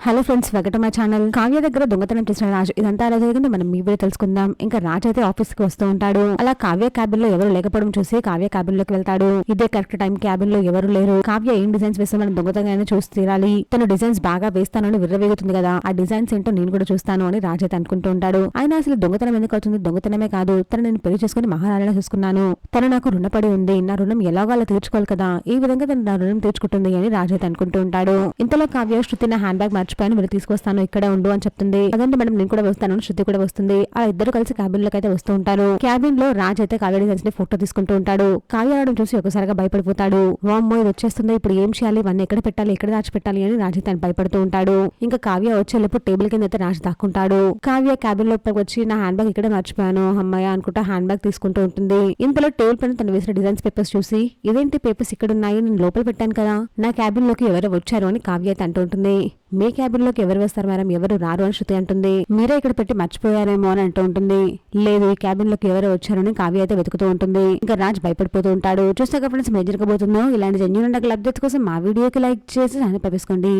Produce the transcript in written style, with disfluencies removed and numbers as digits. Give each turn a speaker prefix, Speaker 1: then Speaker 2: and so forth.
Speaker 1: Hello friends, welcome my channel. Kavya దగ్గర దొంగతనం చేసిన రాజు ఇదంతా ఎలా జరిగిందో మనం మీ వీడియో తెలుసుకుందాం. ఇంకా రాజు అయితే ఆఫీస్ కి వస్తూ ఉంటాడు. అలా కావ్య క్యాబిన్ లో ఎవరు లేకపోవడం చూసి కావ్య క్యాబిన్ లోకి వెళ్తాడు. ఇదే కరెక్ట్ టైం క్యాబిన్ లో ఎవరు లేరు. కావ్య ఏం డిజైన్స్ వేస్తే మనం దొంగతనంగానే చూసి తీరాలి. తను డిజైన్స్ బాగా వేస్తానని విర్రవేగుతుంది కదా, ఆ డిజైన్స్ ఏంటో నేను కూడా చూస్తాను అని రాజు అయితే అనుకుంటూ ఉంటాడు. ఆయన అసలు దొంగతనం ఎందుకు అవుతుంది? దొంగతనమే కాదు, తను నేను పెళ్లి చేసుకుని మహారాణిలా చూసుకున్నాను. తను నాకు రుణపడి ఉంది, నా రుణం ఎలాగో అలా తీర్చుకోవాలి కదా, ఈ విధంగా తను నా రుణం తీర్చుకుంటుంది అని రాజు అయితే అనుకుంటూ ఉంటాడు. ఇంతలో కావ్య శృతి నా హ్యాండ్ బ్యాగ్ మర్చిపోయాను, మీరు తీసుకొస్తాను, ఇక్కడే ఉండు అని చెప్తుంది. అదండి మేడం, నేను కూడా వస్తాను, శృతి కూడా వస్తుంది. ఆ ఇద్దరు కలిసి క్యాబిన్ లోకి అయితే వస్తూ ఉంటారు. క్యాబిన్ లో రాజ్ అయితే కావ్య డిజైన్స్ ని ఫోటో తీసుకుంటూ ఉంటాడు. కావ్య రావడం చూసి ఒకసారిగా భయపడిపోతాడు. వామ్మో, ఇది వచ్చేస్తుంది, ఇప్పుడు ఏం చేయాలి, ఇవన్నీ ఎక్కడ పెట్టాలి, ఎక్కడ దాచిపెట్టాలి అని రాజ్ అయితే భయపడుతూ ఉంటాడు. ఇంకా కావ్య వచ్చేలోపు టేబుల్ కింద అయితే రాజ్ దాక్కుంటాడు. కావ్య క్యాబిన్ లోపలికి వచ్చి నా హ్యాండ్ బ్యాగ్ ఇక్కడే మర్చిపోయాను అమ్మాయి అనుకుంటా హ్యాండ్ బ్యాగ్ తీసుకుంటూ ఉంటుంది. ఇంతలో టేబుల్ పైన తను వేసిన డిజైన్స్ పేపర్స్ చూసి, ఇదేంటి పేపర్స్ ఇక్కడ ఉన్నాయి, నేను లోపల పెట్టాను కదా, నా క్యాబిన్ లోకి ఎవరు వచ్చారు అని కావ్య అయితే అంటూ ఉంటుంది. మీ క్యాబిన్ లోకి ఎవరు వస్తారు మేడం, ఎవరు రారు అని శృతి అంటుంది. మీరే ఇక్కడ పెట్టి మర్చిపోయారేమో అని అంటూ ఉంటుంది. లేదు, ఈ క్యాబిన్ లోకి ఎవరు వచ్చారని కావ్య అయితే వెతుకుతూ ఉంటుంది. ఇంకా రాజ్ భయపడిపోతూ ఉంటాడు. చూస్తే ఫ్రెండ్స్, ఏం జరగబోతుందో ఇలాంటి జెన్యూన్ అప్డేట్స్ కోసం మా వీడియోకి లైక్ చేసి ఛానల్ పంపించుకోండి.